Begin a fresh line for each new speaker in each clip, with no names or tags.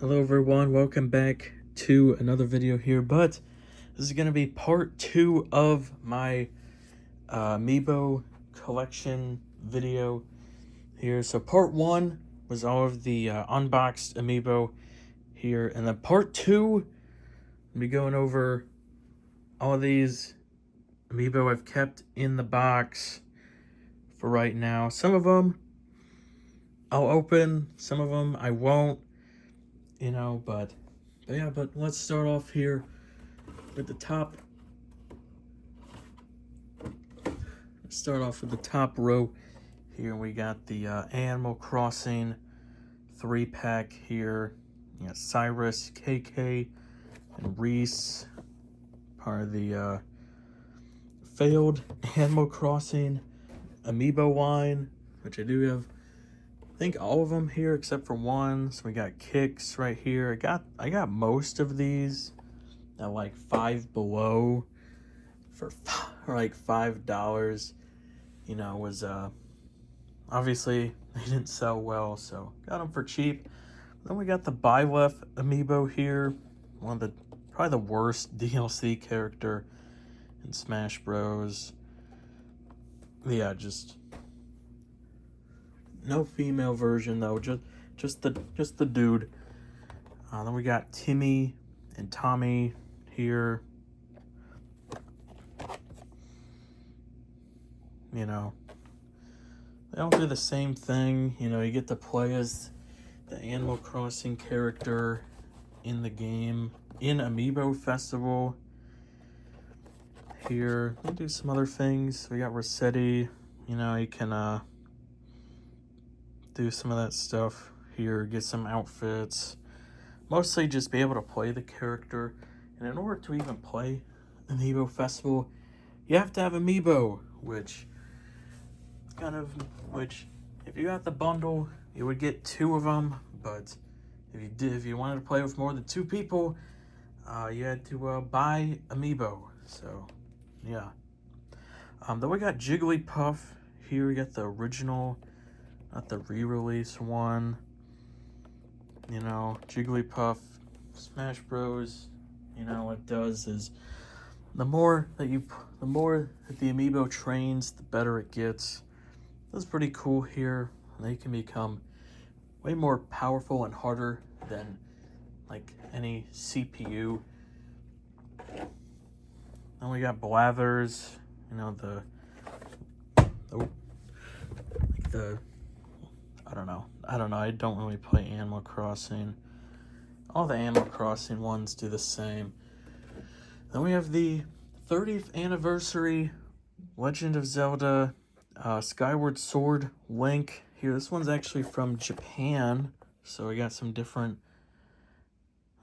Hello everyone, welcome back to another video here, but this is going to be part 2 of my Amiibo collection video here. So part 1 was all of the unboxed Amiibo here, and then part 2, I'll be going over all these Amiibo I've kept in the box for right now. Some of them I'll open, some of them I won't. But let's start off here with the top. Let's start off with the top row. Here we got the Animal Crossing 3-pack here. You got Cyrus, KK, and Reese, part of the failed Animal Crossing Amiibo line, which I do have. I think all of them here except for one. So we got Kicks right here. I got most of these at like Five Below for like $5. Was obviously they didn't sell well, so got them for cheap. Then we got the Byleth Amiibo here, one of the probably the worst DLC character in Smash Bros. Yeah, just no female version though, just the dude. Then we got Timmy and Tommy here. They don't do the same thing. You get to play as the Animal Crossing character in the game in Amiibo Festival. Here, they do some other things. We got Rossetti. You can do some of that stuff here, get some outfits, mostly just be able to play the character. And in order to even play Amiibo Festival, you have to have Amiibo, which if you got the bundle, you would get 2 of them, but if you wanted to play with more than 2 people, you had to buy Amiibo. So yeah. Then we got Jigglypuff here. We got the original, not the re-release one. Jigglypuff, Smash Bros. What it does is the more that the Amiibo trains, the better it gets. That's pretty cool here. They can become way more powerful and harder than like any CPU. Then we got Blathers. I don't know. I don't really play Animal Crossing. All the Animal Crossing ones do the same. Then we have the 30th anniversary Legend of Zelda Skyward Sword Link here. This one's actually from Japan, so we got some different.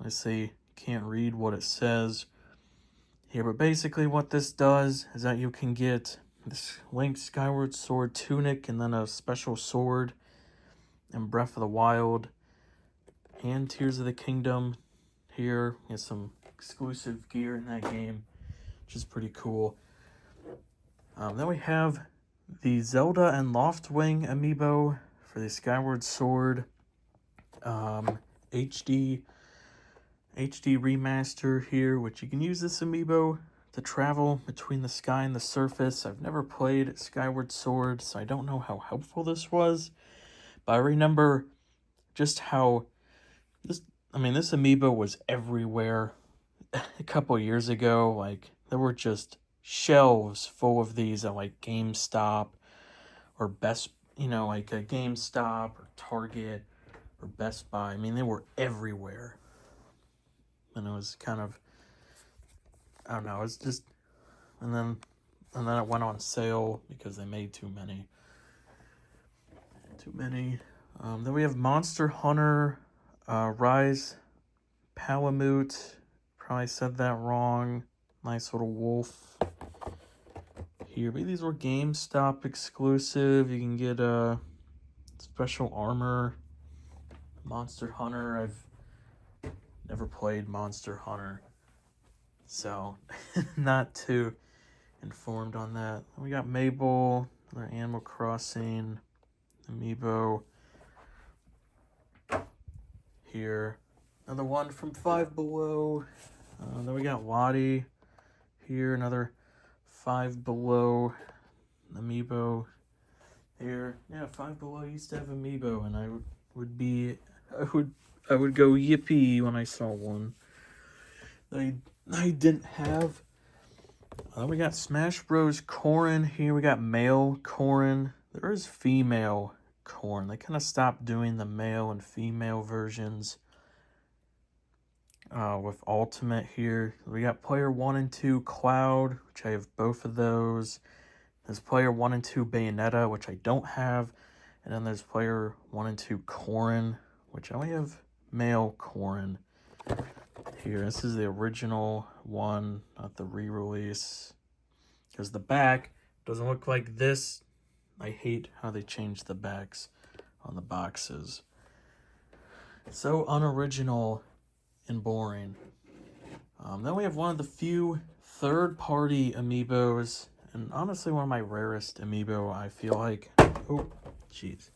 Let's see, can't read what it says here, but basically what this does is that you can get this Link Skyward Sword tunic and then a special sword in Breath of the Wild and Tears of the Kingdom here. You have some exclusive gear in that game, which is pretty cool. Then we have the Zelda and Loftwing Amiibo for the Skyward Sword HD remaster here, which you can use this Amiibo to travel between the sky and the surface. I've never played Skyward Sword, so I don't know how helpful this was, but I remember just how this Amiibo was everywhere a couple years ago. Like, there were just shelves full of these at like GameStop or Best, like a GameStop or Target or Best Buy. They were everywhere. And it was kind of, I don't know, it's just, and then it went on sale because they made too many. Then we have Monster Hunter Rise Palamute. Probably said that wrong. Nice little wolf here. But these were GameStop exclusive. You can get a special armor. Monster Hunter. I've never played Monster Hunter, so not too informed on that. We got Mabel, another Animal Crossing Amiibo here. Another one from Five Below. Then we got Lottie here, another Five Below Amiibo here. Yeah, Five Below used to have Amiibo, and I would go yippee when I saw one. I didn't have. We got Smash Bros. Corrin here. We got male Corrin. There is female Corrin. They kind of stopped doing the male and female versions. With Ultimate here. We got Player 1 and 2 Cloud, which I have both of those. There's Player 1 and 2 Bayonetta, which I don't have. And then there's Player 1 and 2 Corrin, which I only have male Corrin here. This is the original one, not the re-release. Because the back doesn't look like this. I hate how they changed the backs on the boxes. So unoriginal and boring. Then we have one of the few third-party Amiibos, and honestly one of my rarest Amiibo, I feel like. Oh, jeez.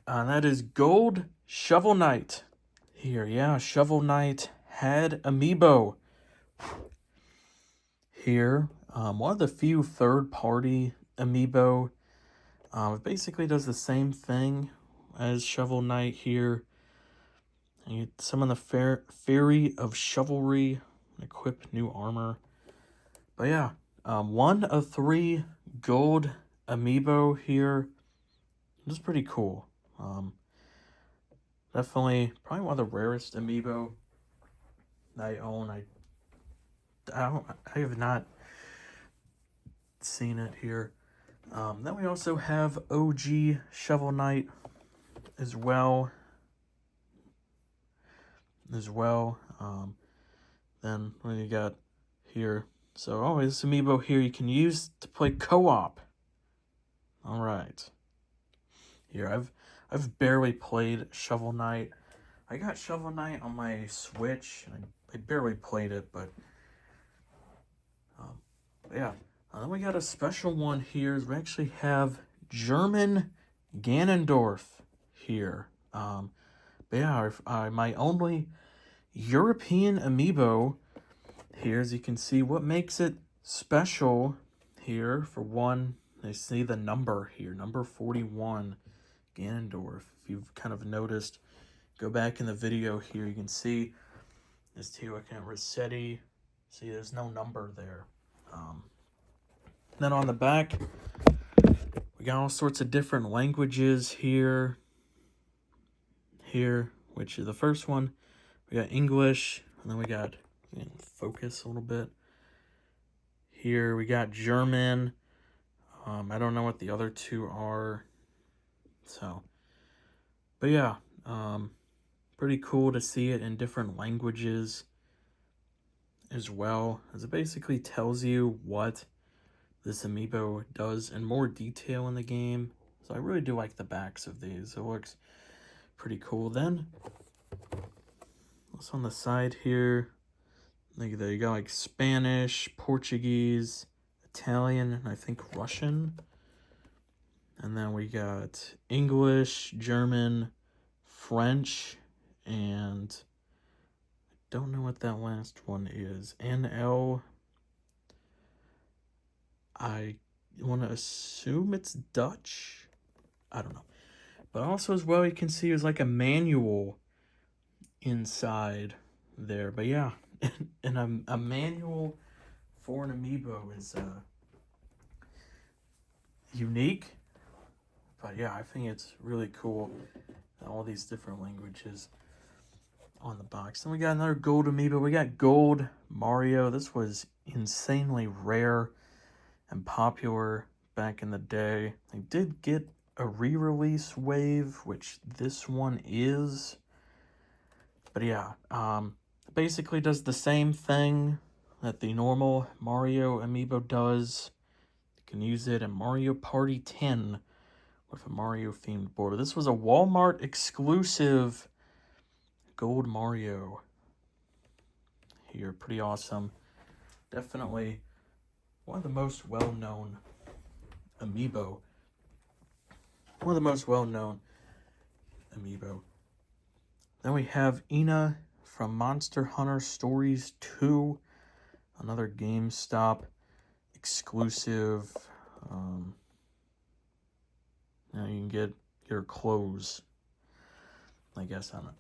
That is Gold Shovel Knight. Here, yeah, Shovel Knight had Amiibo. Here, one of the few third-party Amiibo. It basically does the same thing as Shovel Knight here. You summon the Fairy of Chivalry, equip new armor. But yeah, 1 of 3 gold Amiibo here. This is pretty cool. Definitely, probably one of the rarest Amiibo I own. I have not seen it here. Then we also have OG Shovel Knight as well. Then what do you got here? So, this Amiibo here you can use to play co-op. All right. Here, I've barely played Shovel Knight. I got Shovel Knight on my Switch, and I barely played it, but yeah. Then we got a special one here. We actually have German Ganondorf here. But yeah, my only European Amiibo here, as you can see, what makes it special here, for one, they see the number here, number 41, Ganondorf. If you've kind of noticed, go back in the video here, you can see this Teotihuacan Rossetti. See, there's no number there. Then on the back, we got all sorts of different languages here, which is the first one. We got English, and then we got, focus a little bit. Here we got German. I don't know what the other two are. So, but yeah, pretty cool to see it in different languages as well, as it basically tells you what this Amiibo does in more detail in the game. So I really do like the backs of these. It looks pretty cool. Then, what's on the side here? Like, there you go, like Spanish, Portuguese, Italian, and I think Russian. And then we got English, German, French, and I don't know what that last one is. NL. I want to assume it's Dutch. I don't know. But also as well, you can see there's like a manual inside there. But yeah, and a manual for an Amiibo is unique. But yeah, I think it's really cool. All these different languages on the box. Then we got another gold Amiibo. We got gold Mario. This was insanely rare and popular back in the day. They did get a re-release wave, which this one is. But yeah, basically does the same thing that the normal Mario Amiibo does. You can use it in Mario Party 10 with a Mario themed board. This was a Walmart exclusive gold Mario here. Pretty awesome. Definitely one of the most well-known Amiibo. Then we have Ina from Monster Hunter Stories 2, another GameStop exclusive. Now you can get your clothes, I guess, on it.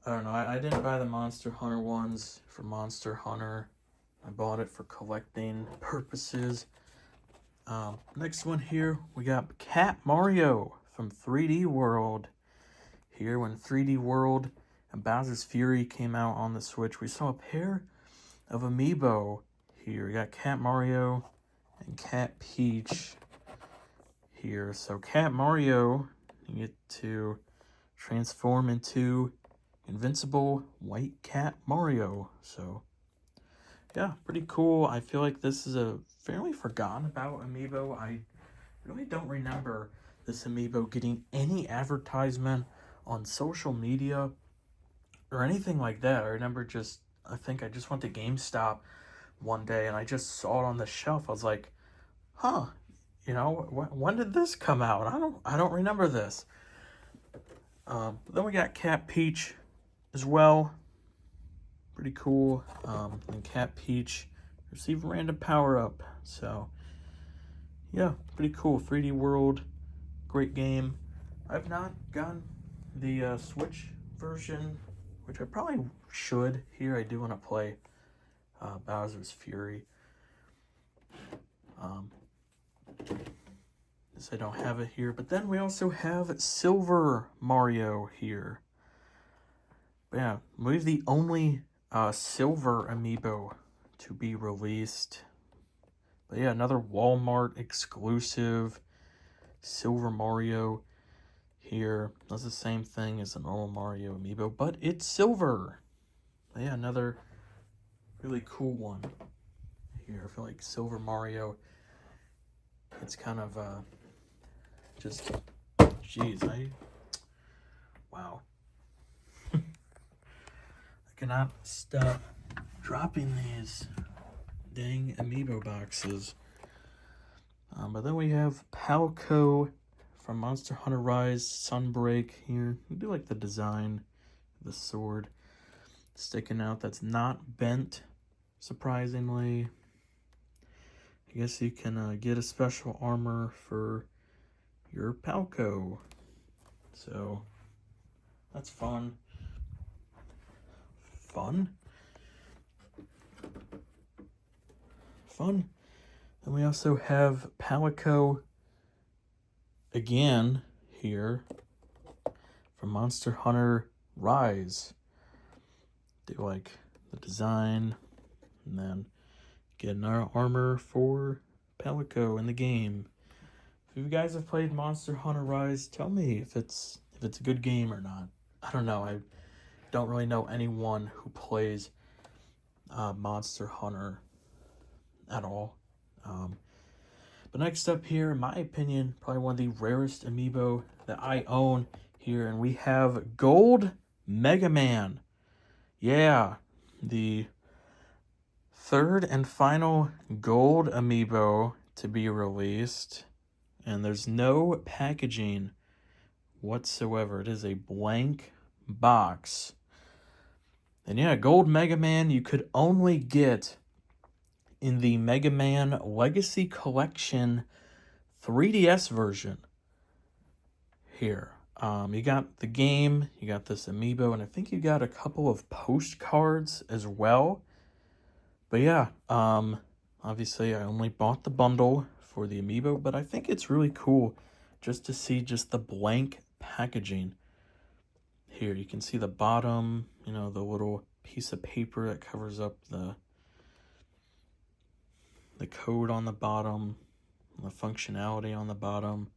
I don't know. I didn't buy the Monster Hunter ones for Monster Hunter. I bought it for collecting purposes. Next one here, we got Cat Mario from 3D World. Here, when 3D World and Bowser's Fury came out on the Switch, we saw a pair of Amiibo here. We got Cat Mario and Cat Peach here. So Cat Mario, you get to transform into Invincible White Cat Mario. So yeah, pretty cool. I feel like this is a fairly forgotten about Amiibo. I really don't remember this Amiibo getting any advertisement on social media or anything like that. I remember I think I just went to GameStop one day and I just saw it on the shelf. I was like, huh, when did this come out? I don't remember this. Then we got Cat Peach as well. Pretty cool. And Cat Peach received random power up. So yeah, pretty cool. 3D World, great game. I've not gotten the Switch version, which I probably should. Here I do want to play Bowser's Fury. This I don't have it here, but then we also have Silver Mario here. But yeah, I believe the only Silver Amiibo to be released. But yeah, another Walmart exclusive Silver Mario here. Does the same thing as a normal Mario Amiibo, but it's silver. But yeah, another really cool one here. I feel like Silver Mario, it's kind of just, wow. I cannot stop dropping these dang Amiibo boxes. But then we have Palco from Monster Hunter Rise Sunbreak here. I do like the design of the sword sticking out. That's not bent, surprisingly. I guess you can get a special armor for your Palco. So that's fun. Fun. And we also have Palico again here from Monster Hunter Rise. Do like the design and then get another armor for Palico in the game. If you guys have played Monster Hunter Rise, tell me if it's a good game or not. I don't know. I don't really know anyone who plays Monster Hunter at all. But next up here, in my opinion, probably one of the rarest Amiibo that I own here, and we have Gold Mega Man. Yeah, the third and final Gold Amiibo to be released, and there's no packaging whatsoever. It is a blank box. And yeah, Gold Mega Man you could only get in the Mega Man Legacy Collection 3DS version here. You got the game, you got this Amiibo, and I think you got a couple of postcards as well. But yeah, obviously I only bought the bundle for the Amiibo, but I think it's really cool just to see just the blank packaging. Here, you can see the bottom, the little piece of paper that covers up the code on the bottom, the functionality on the bottom.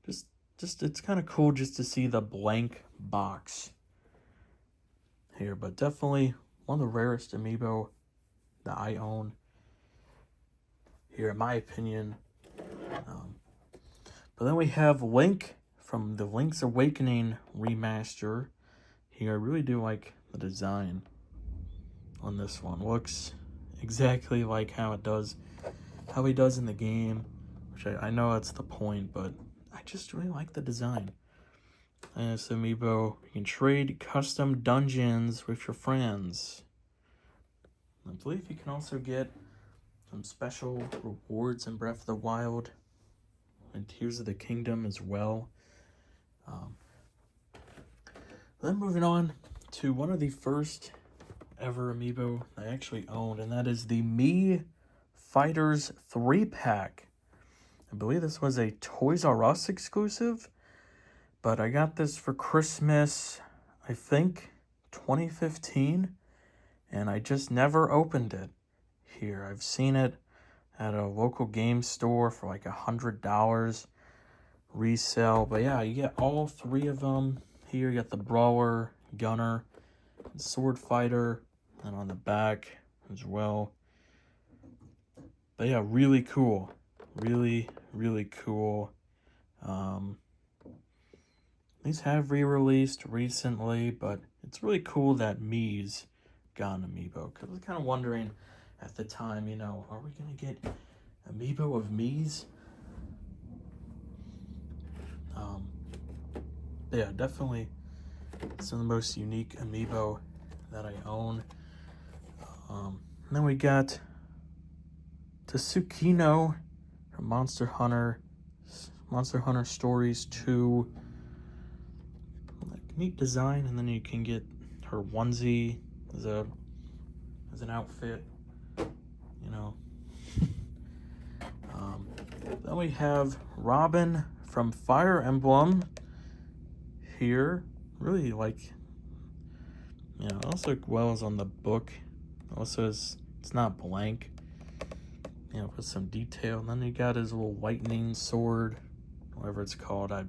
Just it's kind of cool just to see the blank box here, but definitely one of the rarest Amiibo that I own here, in my opinion. But then we have Link from the Link's Awakening remaster here. I really do like the design on this one. Looks exactly like how he does in the game, which I know that's the point, but I just really like the design. And this amiibo, you can trade custom dungeons with your friends. I believe you can also get some special rewards in Breath of the Wild and Tears of the Kingdom as well. Then moving on to one of the first ever amiibo I actually owned, and that is the Mii Fighters 3-pack. I believe this was a Toys R Us exclusive, but I got this for Christmas, I think 2015, and I just never opened it here. I've seen it at a local game store for like $100 resale, but yeah, you get all three of them here. You got the Brawler, Gunner, and Sword Fighter, and on the back as well. But yeah, really cool. Really, really cool. These have re-released recently, but it's really cool that Mii's got an amiibo. Because I was kind of wondering at the time, you know, are we going to get amiibo of Mii's? Yeah, definitely some of the most unique amiibo that I own. Then we got Tsukino from Monster Hunter Stories 2. Like, neat design, and then you can get her onesie as an outfit, you know. Then we have Robin from Fire Emblem here. Really like, you know, also well as on the book. Also it's not blank. You know, with some detail. And then he got his little lightning sword, whatever it's called. I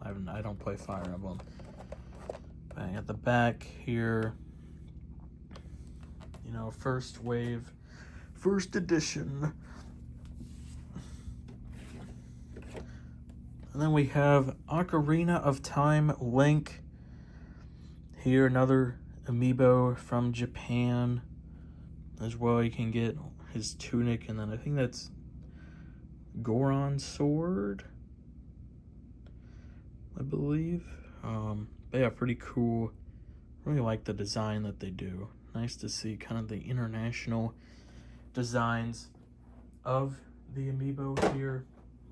don't play Fire Emblem. Bang at the back here. You know, first wave, first edition. And then we have Ocarina of Time Link. Here, another amiibo from Japan as well. You can get his tunic, and then I think that's Goron's sword, I believe. But yeah, pretty cool. Really like the design that they do. Nice to see kind of the international designs of the amiibo here.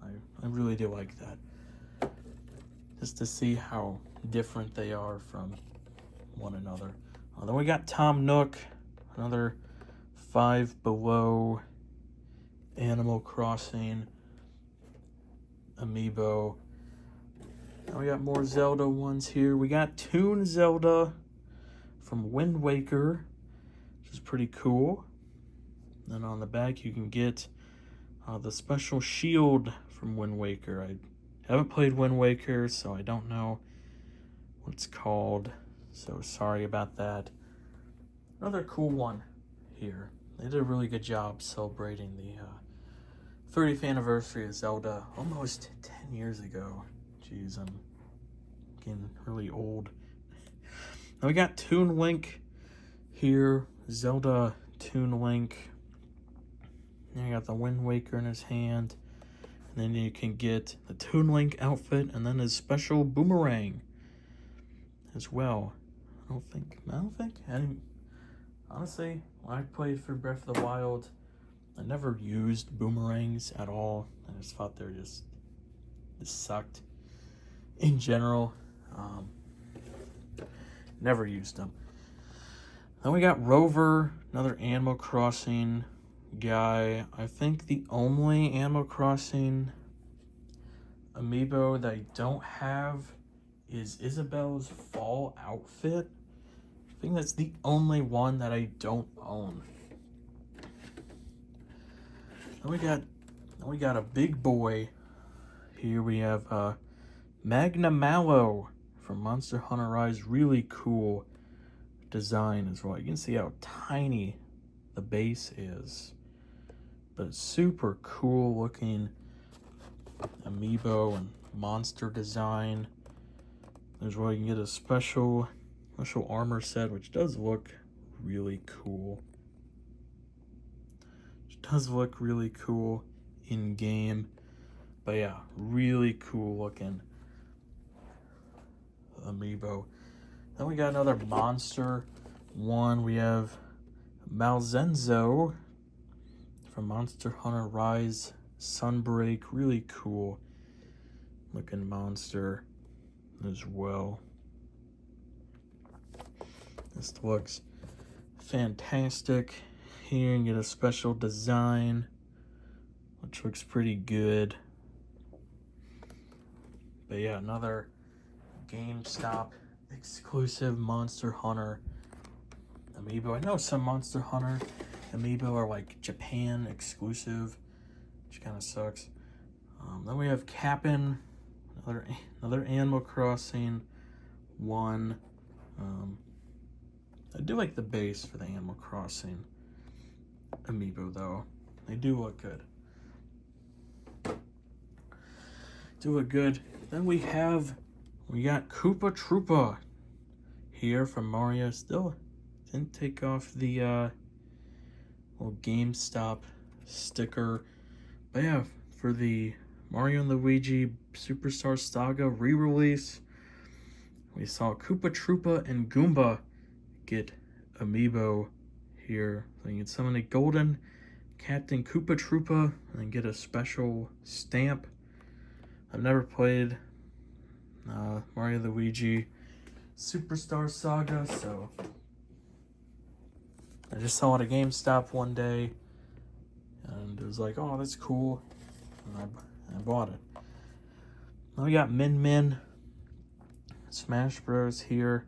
I really do like that. Just to see how different they are from one another. Then we got Tom Nook, another Five Below Animal Crossing amiibo. Now we got more Zelda ones here. We got Toon Zelda from Wind Waker, which is pretty cool. Then on the back you can get the special shield from Wind Waker. I haven't played Wind Waker, so I don't know what it's called. So sorry about that. Another cool one here. They did a really good job celebrating the 30th anniversary of Zelda almost 10 years ago. Jeez, I'm getting really old. Now we got Toon Link here. Zelda Toon Link. And you got the Wind Waker in his hand. And then you can get the Toon Link outfit and then his special boomerang as well. Honestly, when I played for Breath of the Wild, I never used boomerangs at all. I just thought they just sucked in general. Never used them. Then we got Rover, another Animal Crossing guy. I think the only Animal Crossing amiibo that I don't have is Isabelle's fall outfit. I think that's the only one that I don't own. Then we got a big boy. Here we have Magna Mallow from Monster Hunter Rise. Really cool design as well. You can see how tiny the base is, but super cool looking amiibo and monster design. There's where you can get a special armor set, which does look really cool. In game. But yeah, really cool looking amiibo. Then we got another monster one. We have Malzenzo from Monster Hunter Rise Sunbreak. Really cool looking monster as well. This looks fantastic. Here you get a special design, which looks pretty good. But yeah, another GameStop exclusive Monster Hunter amiibo. I know some Monster Hunter amiibo are like Japan exclusive, which kind of sucks. Then we have Cap'n, another Animal Crossing one. I do like the base for the Animal Crossing amiibo though. They do look good. Then we got Koopa Troopa here from Mario. Still didn't take off the little GameStop sticker. But yeah, for the Mario and Luigi Superstar Saga re-release, we saw Koopa Troopa and Goomba get amiibo here. So you can summon a golden Captain Koopa Troopa and get a special stamp. I've never played Mario Luigi Superstar Saga, so I just saw it at GameStop one day, and it was like, oh, that's cool, and I bought it. Now we got Min Min Smash Bros. Here.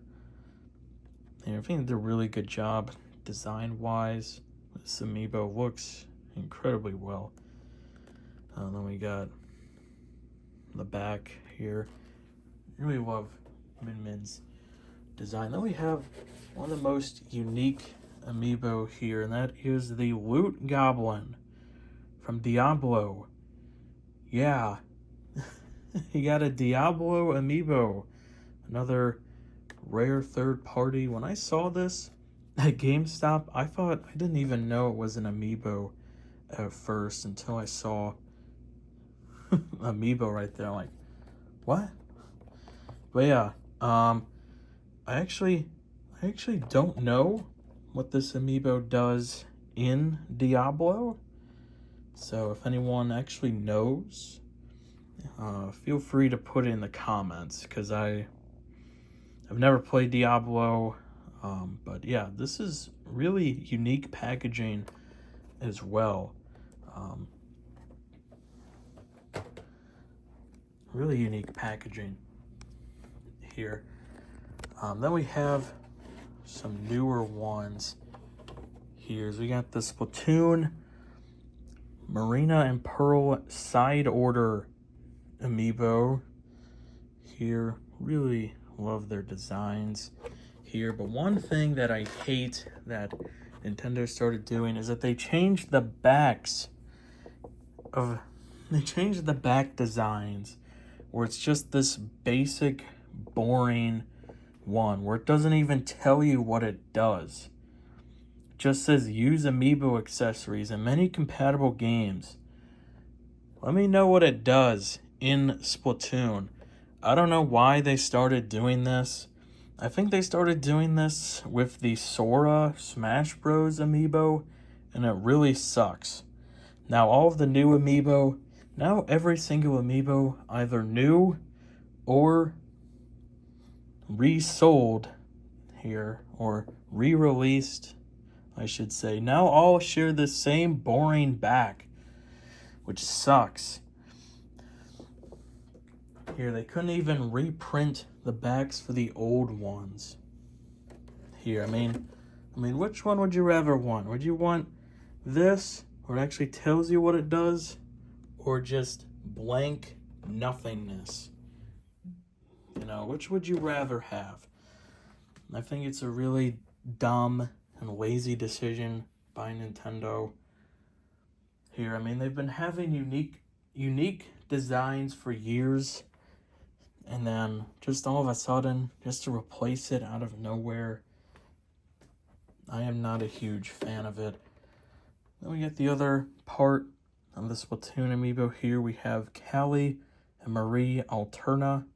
And I think they did a really good job design-wise. This amiibo looks incredibly well. Then we got the back here. Really love Min Min's design. Then we have one of the most unique amiibo here, and that is the Loot Goblin from Diablo. Yeah, you got a Diablo amiibo, another rare third party. When I saw this at GameStop, I didn't even know it was an amiibo at first until I saw amiibo right there. I'm like, what? But yeah, I actually don't know what this amiibo does in Diablo. So if anyone actually knows, feel free to put it in the comments, because I've never played Diablo. But yeah, this is really unique packaging as well. Really unique packaging here. Then we have some newer ones here. So we got the Splatoon Marina and Pearl side order amiibo here. Really love their designs here. But one thing that I hate that Nintendo started doing is that they changed the back designs, where it's just this basic, boring one, where it doesn't even tell you what it does. It just says use amiibo accessories in many compatible games. Let me know what it does in Splatoon. I don't know why they started doing this. I think they started doing this with the Sora Smash Bros. Amiibo, and it really sucks. Now all of the new amiibo, now every single amiibo, either new or resold here, or re-released, I should say, now all share the same boring back, which sucks. Here, they couldn't even reprint the backs for the old ones. Here, I mean, which one would you rather want? Would you want this, where it actually tells you what it does, or just blank nothingness? You know, which would you rather have? I think it's a really dumb and lazy decision by Nintendo. Here, I mean, they've been having unique designs for years, and then just all of a sudden, just to replace it out of nowhere, I am not a huge fan of it. Then we get the other part of the Splatoon amiibo here. We have Callie and Marie Alterna.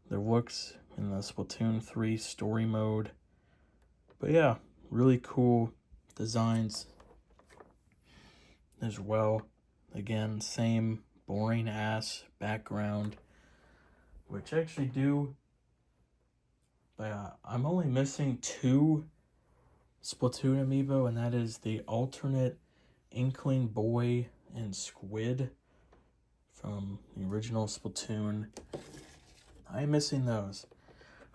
Their looks in the Splatoon 3 story mode. But yeah, really cool designs as well. Again, same boring ass background, which I actually do. But I'm only missing 2 Splatoon amiibo, and that is the alternate Inkling Boy and Squid from the original Splatoon. I'm missing those.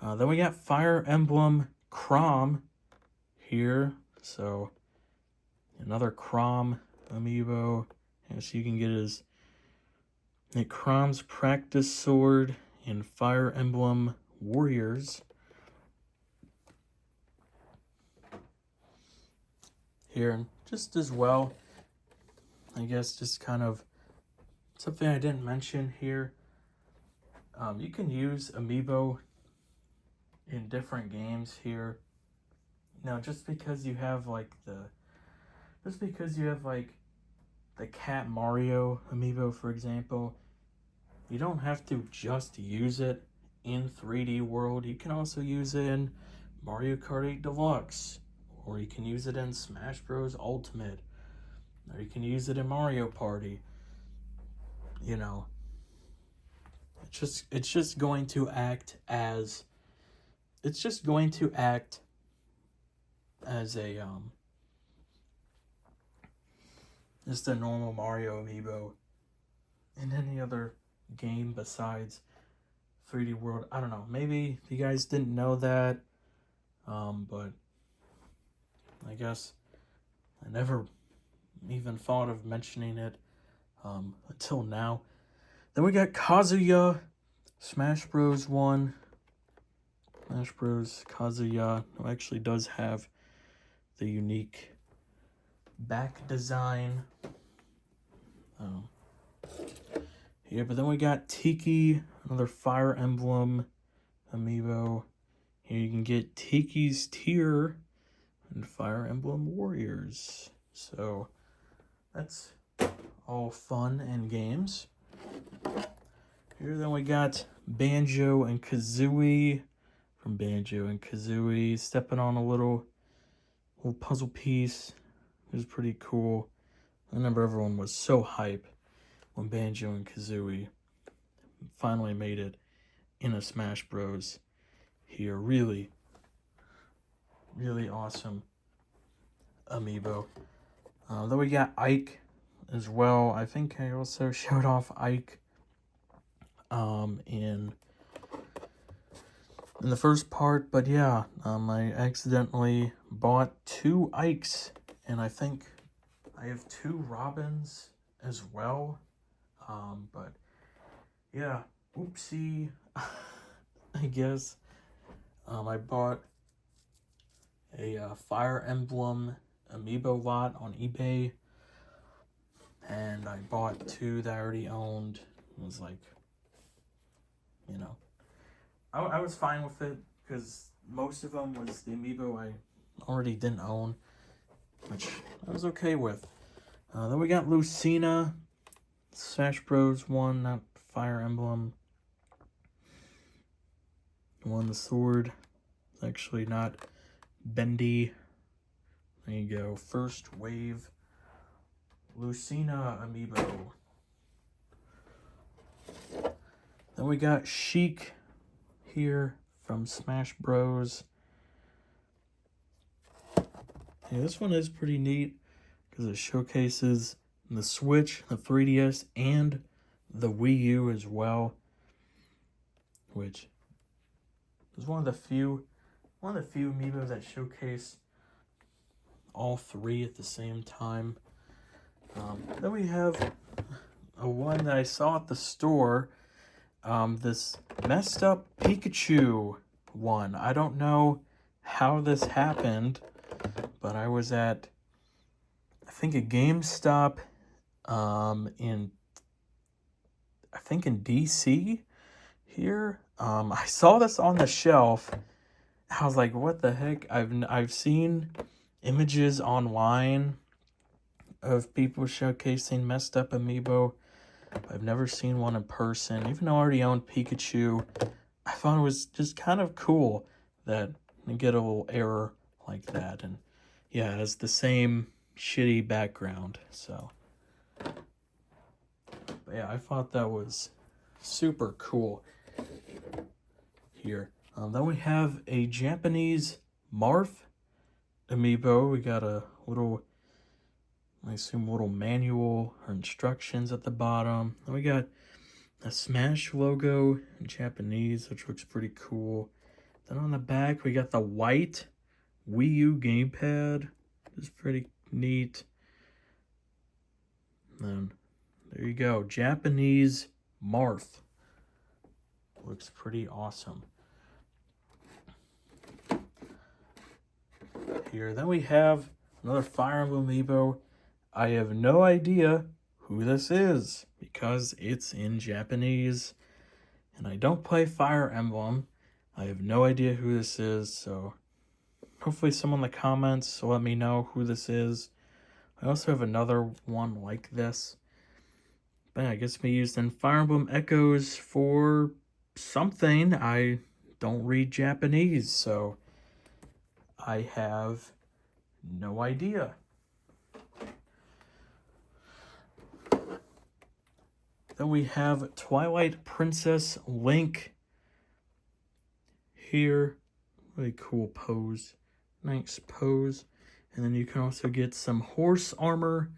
Then we got Fire Emblem Chrom here. So another Chrom amiibo. And so you can get his Chrom's practice sword in Fire Emblem Warriors. Here, just as well, I guess just kind of something I didn't mention here. You can use amiibo in different games here. Now, just because you have like the Cat Mario amiibo, for example, you don't have to just use it in 3D World. You can also use it in Mario Kart 8 Deluxe, or you can use it in Smash Bros. Ultimate, or you can use it in Mario Party. You know, it's just going to act as a just a normal Mario amiibo in any other game besides 3D World. I don't know, maybe you guys didn't know that, but I guess I never even thought of mentioning it until now. Then we got Kazuya, Smash Bros. 1. Smash Bros. Kazuya, who actually does have the unique back design. Yeah, but then we got Tiki, another Fire Emblem amiibo. Here you can get Tiki's Tear and Fire Emblem Warriors. So that's all fun and games. Here then we got Banjo and Kazooie from Banjo and Kazooie, stepping on a little puzzle piece. It was pretty cool. I remember everyone was so hype when Banjo and Kazooie finally made it in a Smash Bros. Here. Really, really awesome amiibo. Then we got Ike as well. I think I also showed off Ike in the first part, but yeah, I accidentally bought 2 Ikes, and I think I have 2 Robins as well. But yeah, oopsie. I guess I bought a Fire Emblem amiibo lot on eBay, and I bought 2 that I already owned. It was like, you know, I was fine with it because most of them was the amiibo I already didn't own, which I was okay with. Then we got Lucina, Smash Bros. 1, not Fire Emblem. Won the sword. It's actually not bendy. There you go. First wave Lucina amiibo. Then we got Sheik here from Smash Bros. Yeah, this one is pretty neat because it showcases the Switch, the 3DS, and the Wii U as well, which is one of the few amiibos that showcase all 3 at the same time. Then we have a one that I saw at the store, this messed up Pikachu one. I don't know how this happened, but I was at, I think, a GameStop in DC here. I saw this on the shelf. I was like, what the heck? I've seen images online of people showcasing messed up amiibo. I've never seen one in person. Even though I already owned Pikachu, I thought it was just kind of cool that you get a little error like that. And yeah, it has the same shitty background. So, but yeah, I thought that was super cool here. Then we have a Japanese Marth Amiibo. We got a little, I assume, little manual or instructions at the bottom. Then we got a Smash logo in Japanese, which looks pretty cool. Then on the back, we got the white Wii U gamepad. It's pretty neat. And then there you go, Japanese Marth. Looks pretty awesome. Here, then we have another Fire Emblem Amiibo. I have no idea who this is because it's in Japanese, and I don't play Fire Emblem. I have no idea who this is, so hopefully someone in the comments will let me know who this is. I also have another one like this, but I guess we used in Fire Emblem Echoes for something. I don't read Japanese, so I have no idea. Then we have Twilight Princess Link here. Really cool pose. Nice pose. And then you can also get some horse armor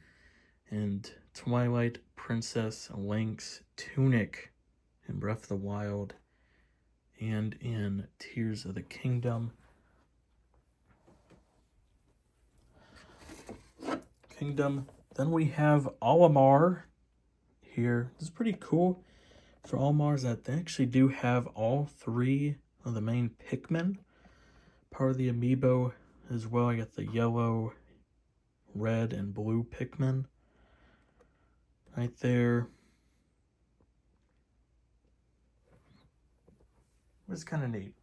and Twilight Princess Link's tunic in Breath of the Wild and in Tears of the Kingdom. Then we have Olimar here. This is pretty cool for Olimars that they actually do have all three of the main Pikmin part of the Amiibo as well. I got the yellow, red, and blue Pikmin right there. It's kind of neat.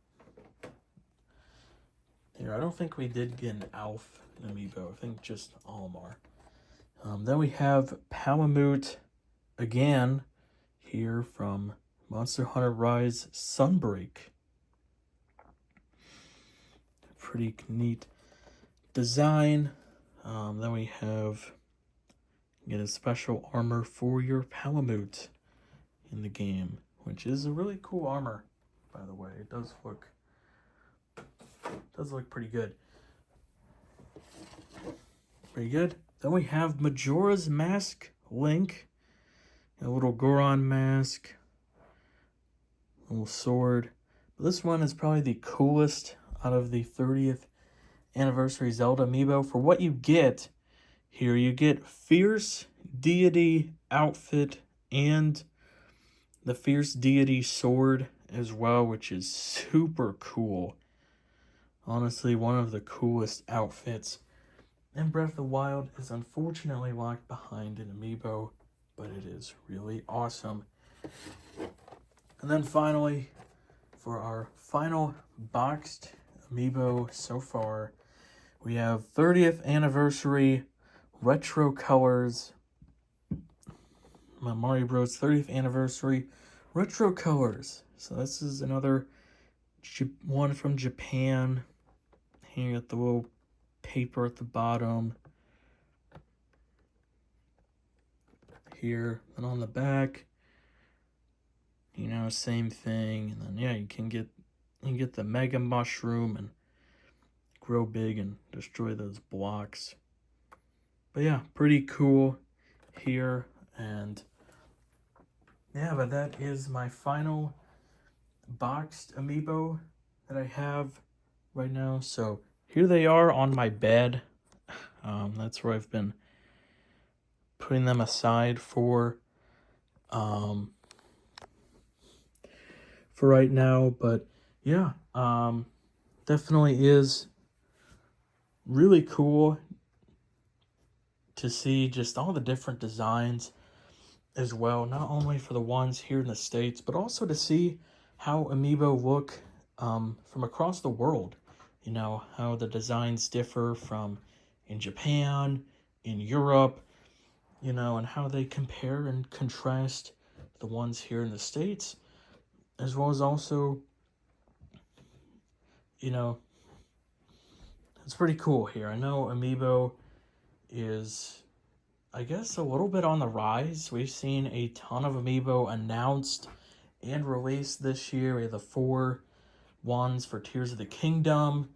Here, I don't think we did get an Alf Amiibo. I think just Olimar. Then we have Palamute again here from Monster Hunter Rise Sunbreak. Pretty neat design. Then we have get a special armor for your Palamute in the game, which is a really cool armor, by the way. It does look pretty good. Pretty good. Then we have Majora's Mask Link. A little Goron mask. A little sword. But this one is probably the coolest out of the 30th Anniversary Zelda Amiibo. For what you get here, you get Fierce Deity outfit and the Fierce Deity sword as well, which is super cool. Honestly, one of the coolest outfits. And Breath of the Wild is unfortunately locked behind an Amiibo, but it is really awesome. And then finally, for our final boxed Amiibo so far, we have 30th Anniversary Retro Colors. Mario Bros. 30th Anniversary Retro Colors. So this is another one from Japan. Here at the little paper at the bottom. Here, and on the back, you know, same thing. And then yeah, you can get the Mega Mushroom and grow big and destroy those blocks. But yeah, pretty cool here. And yeah, but that is my final boxed Amiibo that I have right now. So here they are on my bed. That's where I've been putting them aside for right now. But yeah, definitely is really cool to see just all the different designs as well, not only for the ones here in the States, but also to see how Amiibo look from across the world. You know, how the designs differ from in Japan, in Europe, you know, and how they compare and contrast the ones here in the States, as well as also you know, it's pretty cool here. I know Amiibo is, I guess, a little bit on the rise. We've seen a ton of Amiibo announced and released this year. We have the 4 ones for Tears of the Kingdom.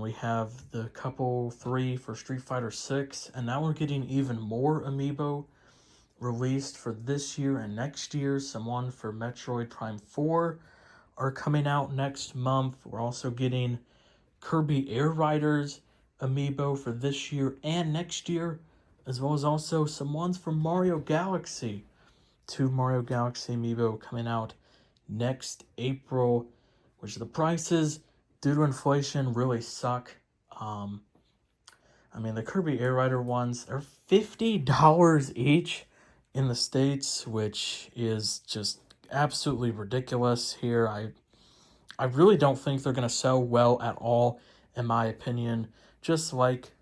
We have the couple 3 for Street Fighter 6, and now we're getting even more Amiibo released for this year and next year. Some one for Metroid Prime 4 are coming out next month. We're also getting Kirby Air Riders Amiibo for this year and next year, as well as also some ones from Mario Galaxy. 2 Mario Galaxy Amiibo coming out next April, which the prices, due to inflation, really suck. I mean, the Kirby Air Rider ones are $50 each in the States, which is just absolutely ridiculous here. I really don't think they're going to sell well at all, in my opinion. Just like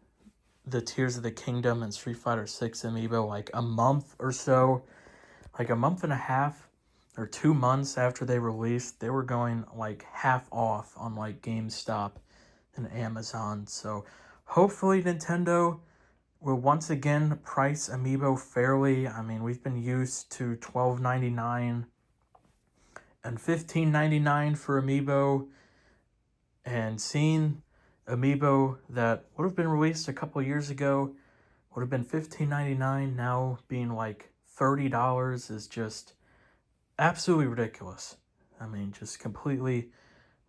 the Tears of the Kingdom and Street Fighter 6 Amiibo, like a month or so, like a month and a half or 2 months after they released, they were going like half off on like GameStop and Amazon. So hopefully Nintendo will once again price Amiibo fairly. I mean, we've been used to $12.99 and $15.99 for Amiibo, and seeing Amiibo that would have been released a couple years ago would have been $15.99, now being like $30 is just absolutely ridiculous. I mean, just completely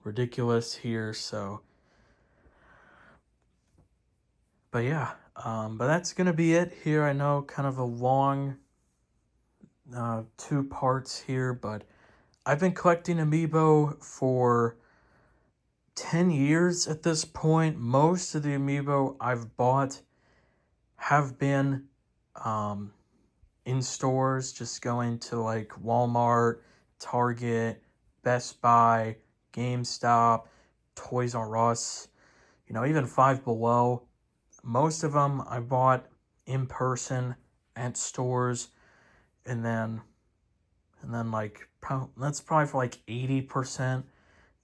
ridiculous here. So, but yeah, but that's gonna be it here. I know, kind of a long 2 parts here, but I've been collecting Amiibo for 10 years at this point. Most of the Amiibo I've bought have been in stores, just going to like Walmart, Target, Best Buy, GameStop, Toys R Us, even Five Below. Most of them I bought in person at stores, and then like that's probably for like 80%,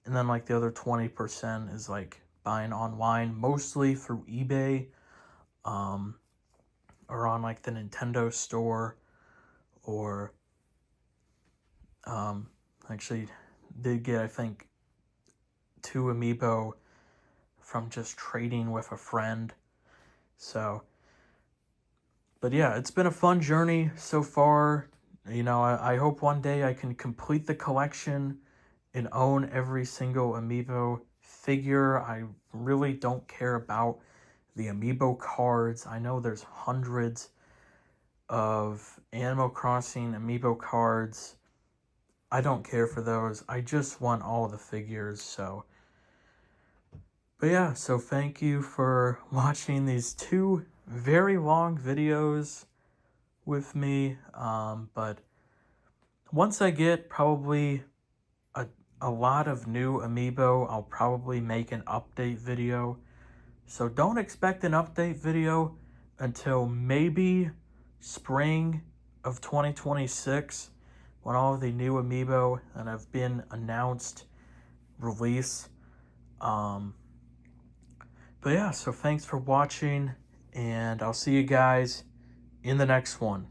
and then like the other 20% is like buying online, mostly through eBay, or on like the Nintendo store, or actually did get, I think, 2 Amiibo from just trading with a friend. So, but yeah, it's been a fun journey so far. I hope one day I can complete the collection and own every single Amiibo figure. I really don't care about the Amiibo cards. I know there's hundreds of Animal Crossing Amiibo cards. I don't care for those. I just want all of the figures. So, but yeah, so thank you for watching these 2 very long videos with me. But once I get probably a lot of new Amiibo, I'll probably make an update video. So don't expect an update video until maybe spring of 2026, when all of the new Amiibo that have been announced release. But yeah, so thanks for watching, and I'll see you guys in the next one.